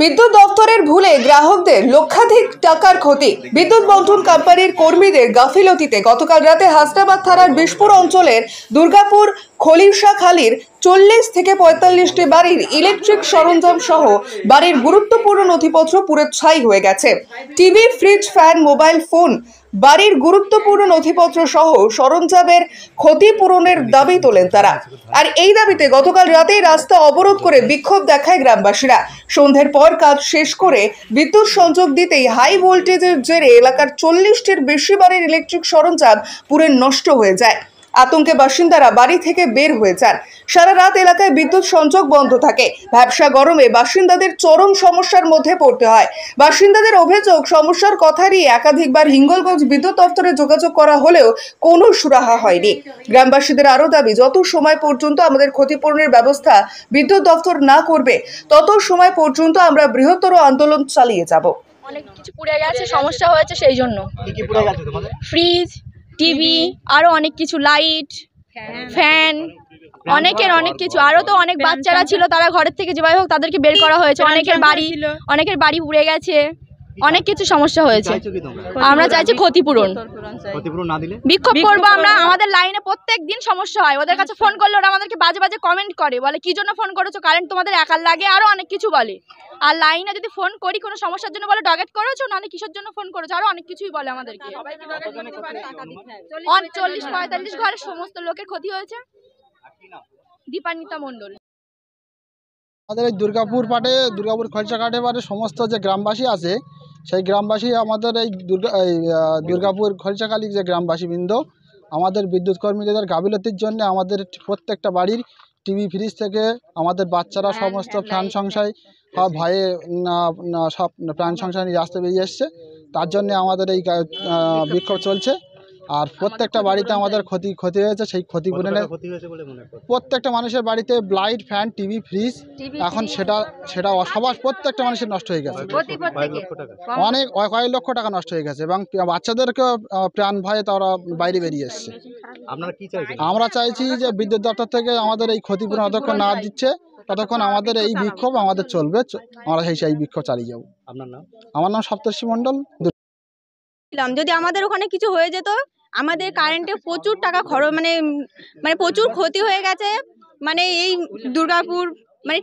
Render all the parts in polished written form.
বিদ্যুৎ দপ্তরের ভুলে গ্রাহকদের লক্ষাধিক টাকার ক্ষতি। বিদ্যুৎ বন্টন কোম্পানির কর্মীদের গাফিলতিতে গতকাল রাতে হাসনাবাদ থানার বিশপুর অঞ্চলের দুর্গাপুর খলিশাখালীর 40 থেকে 45টি বাড়ির ইলেকট্রিক সরঞ্জাম সহ বাড়ির গুরুত্বপূর্ণ নথিপত্র পুড়ে ছাই হয়ে গেছে। TV, fridge, fan, mobile phone, বাড়ির গুরুত্বপূর্ণ নথিপত্র সহ সরঞ্জামের ক্ষতিপূরণের দাবি তোলেন তারা। আর এই দাবিতে গতকাল রাতেই রাস্তা অবরোধ করে বিক্ষোভ দেখায় গ্রামবাসীরা। সন্ধ্যের পর কাজ শেষ করে বিদ্যুৎ সংযোগ দিতেই হাই ভোল্টেজের জেরে এলাকার 40টির বেশি বাড়ির ইলেকট্রিক সরঞ্জাম পুড়ে নষ্ট হয়ে যায়। আতঙ্কে বাসিন্দারা বাড়ি থেকে বের হয়ে যান। সারা রাত এলাকায় বিদ্যুৎ সংযোগ বন্ধ থাকে। ভ্যাপসা গরমে বাসিন্দাদের চরম সমস্যার মধ্যে পড়তে হয়। বাসিন্দাদের অভিযোগ, সমস্যার কথা নিয়ে একাধিকবার হিঙ্গলগঞ্জ বিদ্যুৎ দপ্তরে যোগাযোগ করা হলেও কোনো সুরাহা হয়নি। গ্রামবাসীদের আরও দাবি, যত সময় পর্যন্ত আমাদের ক্ষতিপূরণের ব্যবস্থা বিদ্যুৎ দপ্তর না করবে তত সময় পর্যন্ত আমরা বৃহত্তর আন্দোলন চালিয়ে যাব। অনেক কিছু পুড়ে গেছে, সমস্যা হয়েছে সেই জন্য। ফ্রিজ, টিভি, আরো অনেক কিছু, লাইট, ফ্যান, অনেক কিছু। আরো তো অনেক বাচ্চারা ছিল, তারা ঘরের থেকে যেভাবে হোক তাদেরকে বের করা হয়েছে। অনেকের বাড়ি পুড়ে গেছে, অনেক কিছু সমস্যা হয়েছে। আমরা চাইছি ক্ষতিপূরণ না দিলে বিক্ষোভ করবো আমরা। আমাদের লাইনে প্রত্যেক দিন সমস্যা হয়। ওদের কাছে ফোন করলে ওরা আমাদেরকে বাজে বাজে কমেন্ট করে, বলে কি জন্য ফোন করেছো, কারেন্ট তোমাদের একার লাগে, আরো অনেক কিছু বলে। আর লাইনে যদি ফোন করি কোনো সমস্যার জন্য বলে ডগেট করেছো, নাহলে কিসের জন্য ফোন করেছো, আরো অনেক কিছুই বলে আমাদেরকে। 40-45 ঘরের সমস্ত লোকের ক্ষতি হয়েছে। দীপান্বিতা মণ্ডল। আমাদের এই দুর্গাপুর খলিশাঘাটে সমস্ত যে গ্রামবাসী আছে, সেই গ্রামবাসী আমাদের এই দুর্গাপুর খলিশাখালী যে গ্রামবাসীবৃন্দ আমাদের বিদ্যুৎ কর্মীদের গাফিলতির জন্য আমাদের প্রত্যেকটা বাড়ির টিভি, ফ্রিজ থেকে আমাদের বাচ্চারা সমস্ত প্রাণ সংশয় ভয়ে সব প্রাণ সংশয় নিয়ে রাস্তায় বেরিয়ে এসছে। তার জন্য আমাদের এই বিক্ষোভ চলছে। আর প্রত্যেকটা বাড়িতে আমাদের ক্ষতি হয়েছে। সেই ক্ষতিপূরণের প্রত্যেকটা মানুষের বাড়িতে লাইট, ফ্যান, টিভি, ফ্রিজ, এখন সেটা সবার প্রত্যেকটা মানুষের নষ্ট হয়ে গেছে। অনেক কয়েক লক্ষ টাকা নষ্ট হয়ে গেছে এবং বাচ্চাদেরকেও প্রাণ ভয়ে তারা বাইরে বেরিয়ে এসছে। আমরা চাইছি যে বিদ্যুৎ দপ্তর থেকে আমাদের এই ক্ষতিপূরণ যতক্ষণ না দিচ্ছে ততক্ষণ আমাদের এই বিক্ষোভ আমাদের চলবে। আমরা সেই বিক্ষোভ চালিয়ে যাব। আমার নাম সপ্তর্ষি মণ্ডল। যদি আমাদের ওখানে কিছু হয়ে যেত, আমাদের কারেন্টে প্রচুর টাকা খরচ, মানে প্রচুর ক্ষতি হয়ে গেছে। মানে এই Durgapur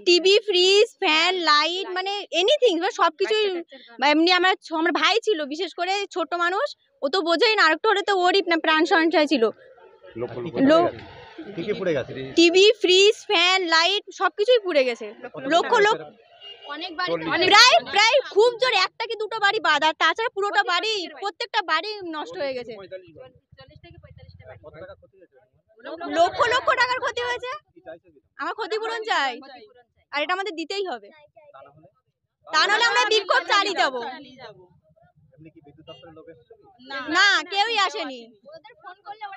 TV, fridge, fan, light, anything, সব কিছুই। এমনি আমার ভাই ছিল, বিশেষ করে ছোট মানুষ, ও তো বোঝেই না। আরেকটু হলে তো ওরই প্রাণ সংশয় ছিল। টিভি, ফ্রিজ, ফ্যান, লাইট সবকিছুই পুড়ে গেছে। লক্ষ প্রায় খুব জোর একটা কি দুটো বাড়ি বাদ, আর তাছাড়া পুরোটা বাড়ি, প্রত্যেকটা বাড়ি নষ্ট হয়ে গেছে। লক্ষ টাকার ক্ষতি হয়েছে। আমার ক্ষতিপূরণ চাই, আর এটা আমাদের দিতেই হবে। তা নাহলে আমরা বিক্ষোভ চালিয়ে যাব। না, কেউই আসেনি।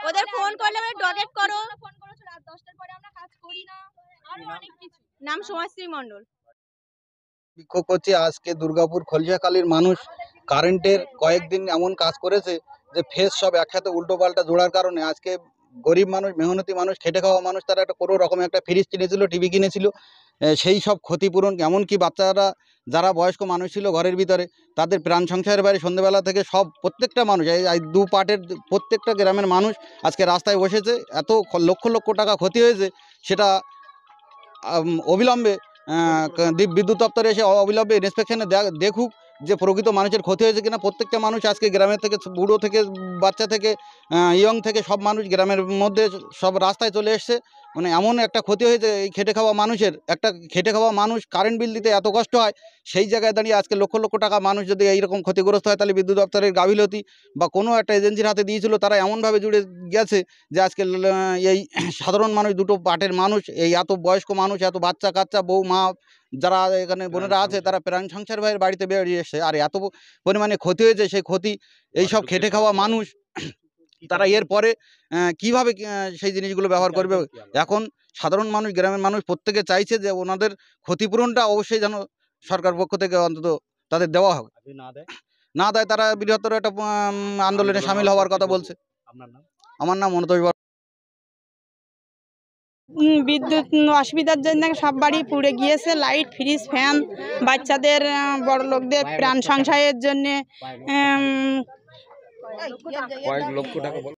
ওদের ফোন করলে আমরা ডগেট করো। রাত 10টার পরে আমরা কাজ করি না, আরো অনেক কিছু। নাম সমাজশ্রী মণ্ডল। বিক্ষোভ করছে আজকে দুর্গাপুর খলিশাখালীর মানুষ। কারেন্টের কয়েকদিন এমন কাজ করেছে যে ফেস সব একসাথে উল্টো পাল্টা জোড়ার কারণে আজকে গরিব মানুষ, মেহনতি মানুষ, খেটে খাওয়া মানুষ, তারা একটা কোনো রকম একটা ফ্রিজ কিনেছিল, টিভি কিনেছিল, সেই সব ক্ষতিপূরণ, এমনকি বাচ্চারা যারা বয়স্ক মানুষ ছিল ঘরের ভিতরে, তাদের প্রাণ সংশয়ের বাইরে সন্ধ্যেবেলা থেকে প্রত্যেকটা মানুষ, এই দু পার্টের প্রত্যেকটা গ্রামের মানুষ আজকে রাস্তায় বসেছে। এত লক্ষ টাকা ক্ষতি হয়েছে, সেটা অবিলম্বে বিদ্যুৎ দপ্তরে এসে অবিলম্বে ইন্সপেকশনে দেখুক যে প্রকৃত মানুষের ক্ষতি হয়েছে কিনা। প্রত্যেকটা মানুষ আজকে গ্রামের থেকে, বুড়ো থেকে বাচ্চা থেকে ইয়ং থেকে সব মানুষ গ্রামের মধ্যে সব রাস্তায় চলে এসছে। এমন একটা ক্ষতি হয়েছে এই খেটে খাওয়া মানুষের। একটা খেটে খাওয়া মানুষ কারেন্ট বিল দিতে এত কষ্ট হয়, সেই জায়গায় দাঁড়িয়ে আজকে লক্ষ টাকা মানুষ যদি এইরকম ক্ষতিগ্রস্ত হয়, তাহলে বিদ্যুৎ দপ্তরের গাফিলতি বা কোনো একটা এজেন্সির হাতে দিয়েছিল, তারা এমনভাবে জুড়ে গেছে যে আজকে এই সাধারণ মানুষ, দুটো পার্টের মানুষ, এই এত বয়স্ক মানুষ, এত বাচ্চা কাচ্চা, বউ মা যারা এখানে বোনেরা আছে, তারা প্রাণ সংসার ভাইয়ের বাড়িতে বেরিয়ে এসছে। আর এত পরিমাণে ক্ষতি হয়েছে, সেই ক্ষতি এইসব খেটে খাওয়া মানুষ তারা এর পরে কিভাবে সেই জিনিসগুলো ব্যবহার করবে। এখন সাধারণ মানুষ, গ্রামের মানুষ প্রত্যেকে চাইছে যে ওনাদের ক্ষতিপূরণটা অবশ্যই যেন সরকার পক্ষ থেকে অন্তত তাদের দেওয়া হবে। না দেয় তারা বৃহত্তর একটা আন্দোলনে সামিল হওয়ার কথা বলছে। আমার নাম মনোতোষ। বিদ্যুৎ অসুবিধার জন্য সব বাড়ি পুড়ে গিয়েছে। লাইট, ফ্রিজ, ফ্যান, বাচ্চাদের, বড় লোকদের প্রাণ সংশয়ের জন্যে